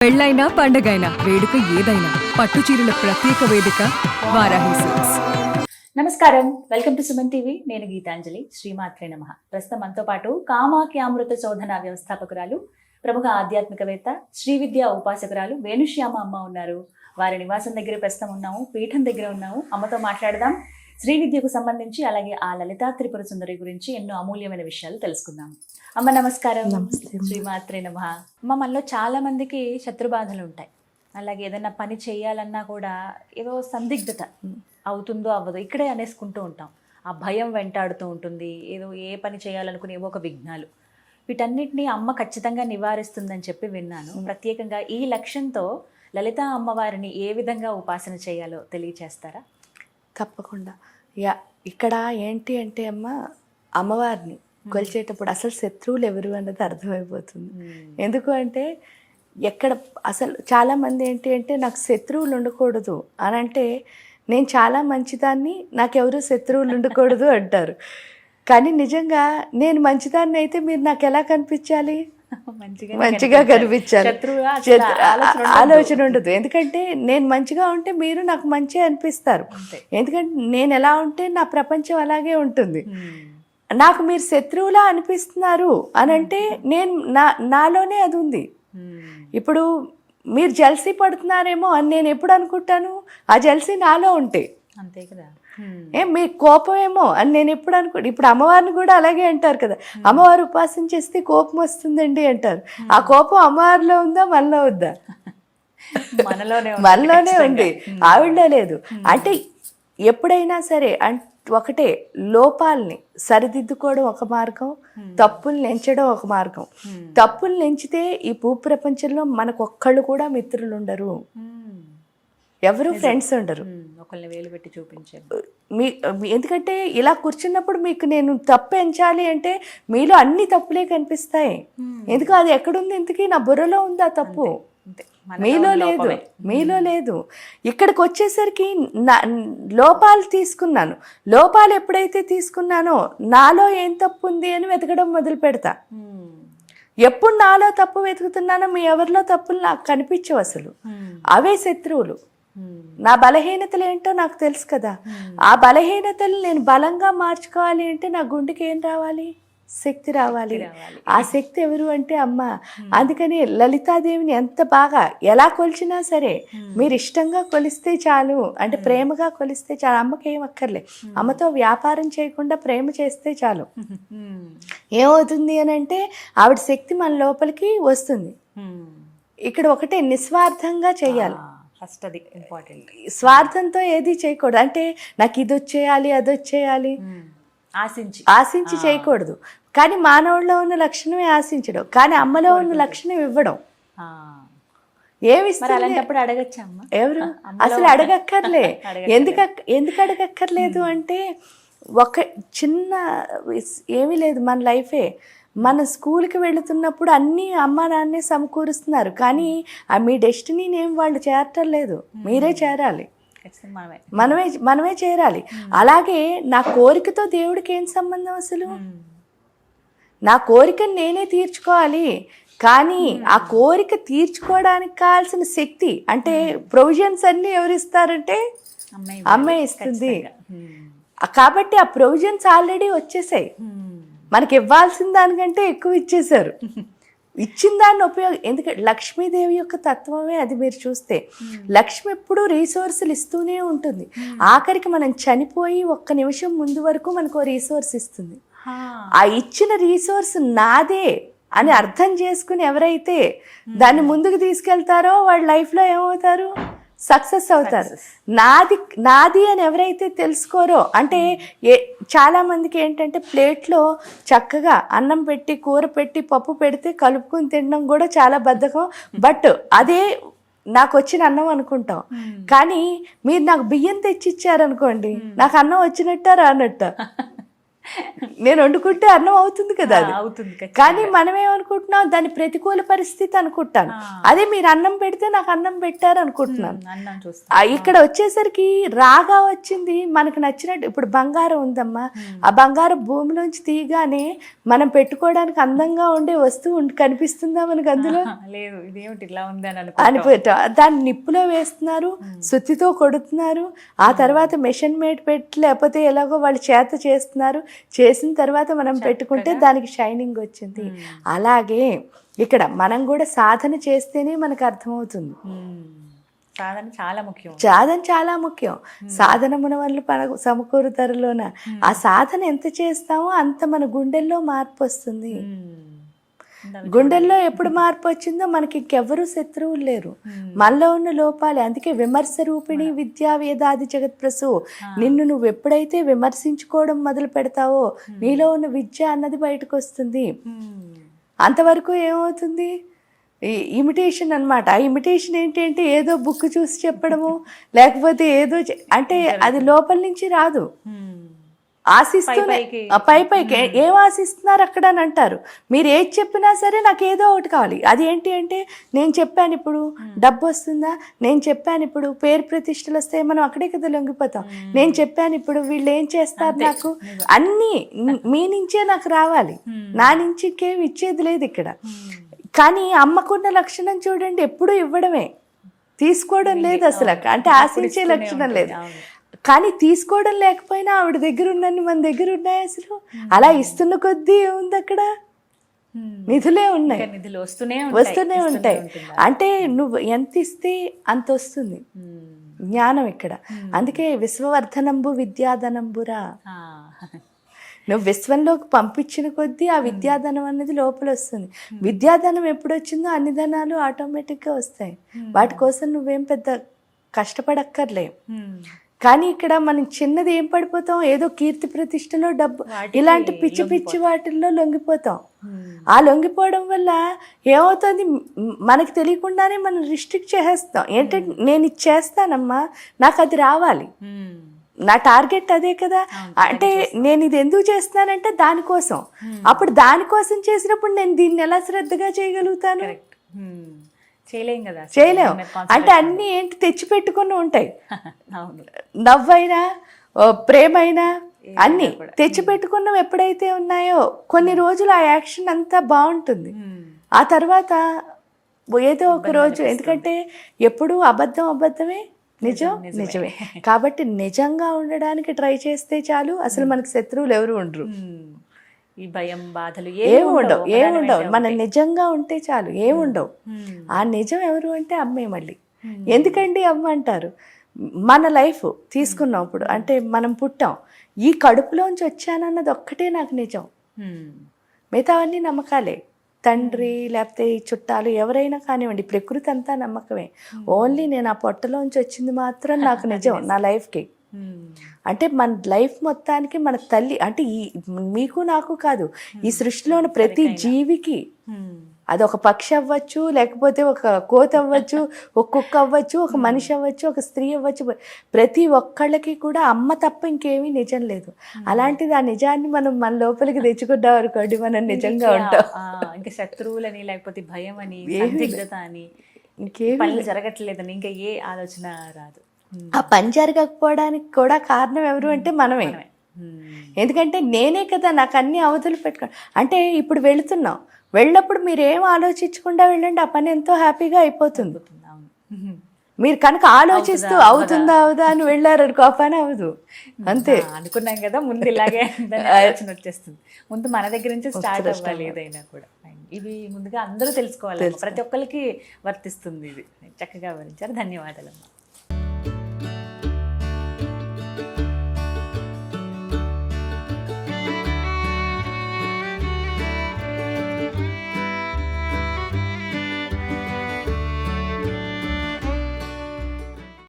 పెళ్ళైనా పండగైనా వేడుక ఏదైనా పట్టు చీరల ప్రత్యేక వేదిక వారాహి సిల్క్స్. నమస్కారం, వెల్కమ్ టు సుమన్ టీవీ. నేను గీతాంజలి. శ్రీమాత్రే నమః. ప్రస్తుతం మనతో పాటు కామాఖ్యామృత శోధన వ్యవస్థాపకురాలు, ప్రముఖ ఆధ్యాత్మికవేత్త, శ్రీ విద్యా ఉపాసకురాలు వేణుశ్యామ అమ్మ ఉన్నారు. వారి నివాసం దగ్గర ప్రస్తుతం ఉన్నాము, పీఠం దగ్గర ఉన్నాము. అమ్మతో మాట్లాడదాం. శ్రీ విద్యకు సంబంధించి, అలాగే ఆ లలితా త్రిపుర సుందరి గురించి ఎన్నో అమూల్యమైన విషయాలు తెలుసుకుందాం. అమ్మ నమస్కారం. శ్రీమాత్రే నమః. అమ్మ, మనలో చాలా మందికి శత్రుబాధలు ఉంటాయి. అలాగే ఏదైనా పని చేయాలన్నా కూడా ఏదో సందిగ్ధత, అవుతుందో అవ్వదో ఇక్కడే అనేసుకుంటూ ఉంటాం. ఆ భయం వెంటాడుతూ ఉంటుంది. ఏదో ఏ పని చేయాలనుకుని ఏవో ఒక విఘ్నాలు, వీటన్నిటిని అమ్మ ఖచ్చితంగా నివారిస్తుందని చెప్పి విన్నాను. ప్రత్యేకంగా ఈ లక్ష్యంతో లలితా అమ్మవారిని ఏ విధంగా ఉపాసన చేయాలో తెలియచేస్తారా? తప్పకుండా. ఇక్కడ ఏంటి అంటే అమ్మవారిని కొలిచేటప్పుడు అసలు శత్రువులు ఎవరు అన్నది అర్థమైపోతుంది. ఎందుకు అంటే ఎక్కడ అసలు చాలామంది ఏంటి అంటే నాకు శత్రువులు ఉండకూడదు అని అంటే, నేను చాలా మంచిదాన్ని, నాకెవరు శత్రువులు ఉండకూడదు అంటారు. కానీ నిజంగా నేను మంచిదాన్ని అయితే మీరు నాకు ఎలా కనిపించాలి? మంచిగా కనిపించాలి. ఆలోచన ఉండదు. ఎందుకంటే నేను మంచిగా ఉంటే మీరు నాకు మంచి అనిపిస్తారు. ఎందుకంటే నేను ఎలా ఉంటే నా ప్రపంచం అలాగే ఉంటుంది. నాకు మీరు శత్రువులా అనిపిస్తున్నారు అని అంటే నేను నాలోనే అది ఉంది. ఇప్పుడు మీరు జల్సీ పడుతున్నారేమో అని నేను ఎప్పుడు అనుకుంటాను? ఆ జల్సీ నాలో ఉంటే. అంతే కదా. మీ కోపం ఏమో అని నేను ఎప్పుడు ఇప్పుడు అమ్మవారిని కూడా అలాగే అంటారు కదా, అమ్మవారు ఉపాసన చేస్తే కోపం వస్తుందండి అంటారు. ఆ కోపం అమ్మవారిలో ఉందా మనలో ఉందా? మనలోనే ఉంది, ఆవిడలో లేదు. అంటే ఎప్పుడైనా సరే ఒకటే, లోపాలని సరిదిద్దుకోవడం ఒక మార్గం, తప్పుల్ని ఎంచడం ఒక మార్గం. తప్పుల్ని ఎంచితే ఈ భూప్రపంచంలో మనకు ఒక్కళ్ళు కూడా మిత్రులు ఉండరు, ఎవరు ఫ్రెండ్స్ ఉండరు. వేలు పెట్టి చూపించారు. ఎందుకంటే ఇలా కూర్చున్నప్పుడు మీకు నేను తప్పు ఎంచాలి అంటే మీలో అన్ని తప్పులే కనిపిస్తాయి. ఎందుకు అది ఎక్కడుంది? ఇంతకీ నా బుర్రలో ఉంది ఆ తప్పు, మీలో లేదు. ఇక్కడికి వచ్చేసరికి లోపాలు తీసుకున్నాను. లోపాలు ఎప్పుడైతే తీసుకున్నానో నాలో ఏం తప్పు ఉంది అని వెతకడం మొదలు పెడతా. ఎప్పుడు నాలో తప్పు వెతుకుతున్నానో మీ ఎవరిలో తప్పులు నాకు కనిపించవు అసలు. అవే శత్రువులు. నా బలహీనతలు ఏంటో నాకు తెలుసు కదా. ఆ బలహీనతలు నేను బలంగా మార్చుకోవాలి అంటే నా గుండెకి ఏం రావాలి? శక్తి రావాలి. ఆ శక్తి ఎవరు అంటే అమ్మ. అందుకని లలితాదేవిని ఎంత బాగా ఎలా కొలిచినా సరే మీరు ఇష్టంగా కొలిస్తే చాలు, అంటే ప్రేమగా కొలిస్తే చాలు. అమ్మకి ఏం అక్కర్లే. అమ్మతో వ్యాపారం చేయకుండా ప్రేమ చేస్తే చాలు. ఏమవుతుంది అని అంటే ఆవిడ శక్తి మన లోపలికి వస్తుంది. ఇక్కడ ఒకటే, నిస్వార్థంగా చేయాలి. ఫస్ట్ అది ఇంపార్టెంట్. స్వార్థంతో ఏది చేయకూడదు. అంటే నాకు ఇది వచ్చేయాలి అది వచ్చేయాలి ఆశించి చేయకూడదు. కానీ మానవుల్లో ఉన్న లక్షణమే ఆశించడం, కానీ అమ్మలో ఉన్న లక్షణం ఇవ్వడం. ఏమిస్తారు? అలాంటప్పుడు అడగచ్చమ్మా ఎవరు? అసలు అడగక్కర్లే. ఎందుకు అడగక్కర్లేదు అంటే, ఒక చిన్న ఏమీ లేదు, మన లైఫే. మన స్కూల్కి వెళుతున్నప్పుడు అన్నీ అమ్మ నాన్నే సమకూరుస్తున్నారు, కానీ మీ డెస్టినీని ఏం వాళ్ళు చేరటం లేదు, మీరే చేరాలి. మనమే చేరాలి. అలాగే నా కోరికతో దేవుడికి ఏం సంబంధం అసలు? నా కోరికను నేనే తీర్చుకోవాలి. కానీ ఆ కోరిక తీర్చుకోవడానికి కావాల్సిన శక్తి, అంటే ప్రొవిజన్స్ అన్నీ ఎవరు ఇస్తారంటే అమ్మే ఇస్తుంది. కాబట్టి ఆ ప్రొవిజన్స్ ఆల్రెడీ వచ్చేసాయి. మనకి ఇవ్వాల్సిన దానికంటే ఎక్కువ ఇచ్చేశారు. ఇచ్చిన దాన్ని ఎందుకంటే లక్ష్మీదేవి యొక్క తత్వమే అది. మీరు చూస్తే లక్ష్మి ఎప్పుడూ రీసోర్సులు ఇస్తూనే ఉంటుంది. ఆఖరికి మనం చనిపోయి ఒక్క నిమిషం ముందు వరకు మనకు రీసోర్స్ ఇస్తుంది. ఆ ఇచ్చిన రీసోర్స్ నాదే అని అర్థం చేసుకుని ఎవరైతే దాన్ని ముందుకు తీసుకెళ్తారో వాళ్ళ లైఫ్లో ఏమవుతారు? సక్సెస్ అవుతారు. నాది అని ఎవరైతే తెలుసుకోరో, అంటే చాలా మందికి ఏంటంటే ప్లేట్లో చక్కగా అన్నం పెట్టి కూర పెట్టి పప్పు పెడితే కలుపుకొని తినడం కూడా చాలా బద్ధకం. బట్ అదే నాకు వచ్చిన అన్నం అనుకుంటాం. కానీ మీరు నాకు బియ్యం తెచ్చిచ్చారనుకోండి, నాకు అన్నం వచ్చినట్ట రానట్ట? నేను వండుకుంటే అన్నం అవుతుంది కదా అది. అవుతుంది ఖచ్చితంగా. కానీ మనం ఏమనుకుంటున్నాం, దాని ప్రతికూల పరిస్థితి అనుకుంటాను. అదే మీరు అన్నం పెడితే నాకు అన్నం పెట్టారు అనుకుంటున్నాను. అన్నం చూస్తా. ఇక్కడ వచ్చేసరికి రాగా వచ్చింది మనకు నచ్చినట్టు. ఇప్పుడు బంగారం ఉందమ్మా, ఆ బంగారం భూమిలోంచి తీయగానే మనం పెట్టుకోవడానికి అందంగా ఉండే వస్తువు కనిపిస్తుందా మనకు అందులో? లేదు, ఇదేమిటి ఇలా ఉంది అని అనిపోతా. దాన్ని నిప్పులో వేస్తున్నారు, సుత్తితో కొడుతున్నారు, ఆ తర్వాత మెషర్మెంట్ పెట్టి లేకపోతే ఎలాగో వాళ్ళు చేత చేస్తున్నారు. చేసిన తర్వాత మనం పెట్టుకుంటే దానికి షైనింగ్ వచ్చింది. అలాగే ఇక్కడ మనం కూడా సాధన చేస్తేనే మనకు అర్థమవుతుంది. సాధన చాలా ముఖ్యం. సాధన చాలా ముఖ్యం. సాధనమున వల్ల సమకూరుతరులోన ఆ సాధన ఎంత చేస్తామో అంత మన గుండెల్లో మార్పు వస్తుంది. గుండెల్లో ఎప్పుడు మార్పు వచ్చిందో మనకి ఇంకెవ్వరూ శత్రువులు లేరు. మనలో ఉన్న లోపాలే. అందుకే విమర్శ రూపిణి విద్యా వేదాది జగత్ప్రసు. నిన్ను నువ్వు ఎప్పుడైతే విమర్శించుకోవడం మొదలు పెడతావో నీలో ఉన్న విద్య అన్నది బయటకు వస్తుంది. అంతవరకు ఏమవుతుంది, ఇమిటేషన్ అన్నమాట. ఆ ఇమిటేషన్ ఏంటంటే ఏదో బుక్ చూసి చెప్పడము, లేకపోతే ఏదో అంటే అది లోపల నుంచి రాదు. ఆశిస్తూనే పైకి ఏం ఆశిస్తున్నారు అక్కడ అని అంటారు. మీరు ఏది చెప్పినా సరే నాకు ఏదో ఒకటి కావాలి. అది ఏంటి అంటే, నేను చెప్పాను ఇప్పుడు డబ్బు వస్తుందా, నేను చెప్పాను ఇప్పుడు పేరు ప్రతిష్టలు వస్తాయి, మనం అక్కడే కదా లొంగిపోతాం. నేను చెప్పాను ఇప్పుడు వీళ్ళు ఏం చేస్తారు, నాకు అన్నీ మీ నుంచే నాకు రావాలి, నా నుంచి ఇంకేమి ఇచ్చేది లేదు ఇక్కడ. కానీ అమ్మకున్న లక్షణం చూడండి, ఎప్పుడూ ఇవ్వడమే, తీసుకోవడం లేదు అసలు. అంటే ఆశించే లక్షణం లేదు. కానీ తీసుకోవడం లేకపోయినా ఆవిడ దగ్గర ఉన్నన్ని మన దగ్గర ఉన్నాయి. అసలు అలా ఇస్తున్న కొద్దీ ఏముంది అక్కడ, నిధులే ఉన్నాయి, వస్తూనే ఉంటాయి. అంటే నువ్వు ఎంత ఇస్తే అంత వస్తుంది జ్ఞానం ఇక్కడ. అందుకే విశ్వవర్ధనంబు విద్యాధనంబురా. నువ్వు విశ్వంలోకి పంపించిన కొద్దీ ఆ విద్యాధనం అన్నది లోపల వస్తుంది. విద్యాధనం ఎప్పుడు వచ్చిందో అన్ని ధనాలు ఆటోమేటిక్గా వస్తాయి. వాటి కోసం నువ్వేం పెద్ద కష్టపడక్కర్లే. కానీ ఇక్కడ మనం చిన్నది ఏం పడిపోతాం, ఏదో కీర్తి ప్రతిష్టలో డబ్బు ఇలాంటి పిచ్చి పిచ్చి వాటిల్లో లొంగిపోతాం. ఆ లొంగిపోవడం వల్ల ఏమవుతుంది, మనకి తెలియకుండానే మనం రిస్ట్రిక్ట్ చేసేస్తాం. ఏంటంటే నేను ఇది చేస్తానమ్మా, నాకు అది రావాలి, నా టార్గెట్ అదే కదా. అంటే నేను ఇది ఎందుకు చేస్తున్నానంటే దానికోసం. అప్పుడు దానికోసం చేసినప్పుడు నేను దీన్ని ఎలా శ్రద్ధగా చేయగలుగుతాను? చేయలేము. అంటే అన్ని ఏంటి తెచ్చిపెట్టుకుని ఉంటాయి. నవ్వైనా ప్రేమైనా అన్ని తెచ్చిపెట్టుకున్నవి ఎప్పుడైతే ఉన్నాయో కొన్ని రోజులు ఆ యాక్షన్ అంతా బాగుంటుంది. ఆ తర్వాత ఏదో ఒక రోజు, ఎందుకంటే ఎప్పుడు అబద్ధమే, నిజం నిజమే. కాబట్టి నిజంగా ఉండడానికి ట్రై చేస్తే చాలు, అసలు మనకి శత్రువులు ఎవరు ఉండరు. ఈ భయం బాధలు ఏముండవు. మనం నిజంగా ఉంటే చాలు, ఏముండవు. ఆ నిజం ఎవరు అంటే అమ్మే. మళ్ళీ ఎందుకండి అమ్మ అంటారు, మన లైఫ్ తీసుకున్నప్పుడు అంటే మనం పుట్టాం, ఈ కడుపులోంచి వచ్చానన్నది ఒక్కటే నాకు నిజం. మిగతావన్నీ నమ్మకాలే. తండ్రి లేకపోతే ఈ చుట్టాలు ఎవరైనా కానివ్వండి, ప్రకృతి అంతా నమ్మకమే. ఓన్లీ నేను ఆ పొట్టలోంచి వచ్చింది మాత్రం నాకు నిజం నా లైఫ్కి. అంటే మన లైఫ్ మొత్తానికి మన తల్లి అంటే ఈ మీకు నాకు కాదు, ఈ సృష్టిలో ఉన్న ప్రతి జీవికి, అది ఒక పక్షి అవ్వచ్చు, లేకపోతే ఒక కోతి అవ్వచ్చు, ఒక కుక్క అవ్వచ్చు, ఒక మనిషి అవ్వచ్చు, ఒక స్త్రీ అవ్వచ్చు, ప్రతి ఒక్కళ్ళకి కూడా అమ్మ తప్ప ఇంకేమీ నిజం లేదు. అలాంటిది ఆ నిజాన్ని మనం మన లోపలికి తెచ్చుకుంటాం అనుకోండి, మనం నిజంగా ఉంటాం. ఇంకా శత్రువులని లేకపోతే భయం అని సందిగ్ధత అని ఇంకేం జరగట్లేదని ఇంకా ఏ ఆలోచన రాదు. ఆ పని జరగకపోవడానికి కూడా కారణం ఎవరు అంటే మనమే. ఎందుకంటే నేనే కదా నాకు అన్ని అవధులు పెట్టుకో. అంటే ఇప్పుడు వెళుతున్నాం, వెళ్ళినప్పుడు మీరు ఏం ఆలోచించకుండా వెళ్ళండి, ఆ పని ఎంతో హ్యాపీగా అయిపోతుంది. మీరు కనుక ఆలోచిస్తూ అవుతుందా అవుదా అని వెళ్ళారు అనుకో, ఆ పని అవ్వదు. అంతే అనుకున్నాం కదా ముందు, ఇలాగే ఆలోచన వచ్చేస్తుంది. ముందు మన దగ్గర నుంచి స్టార్ట్ అవ్వాలి ఏదైనా కూడా. ఇవి ముందుగా అందరూ తెలుసుకోవాలి, ప్రతి ఒక్కరికి వర్తిస్తుంది. ఇది చక్కగా వివరించారు, ధన్యవాదాలు.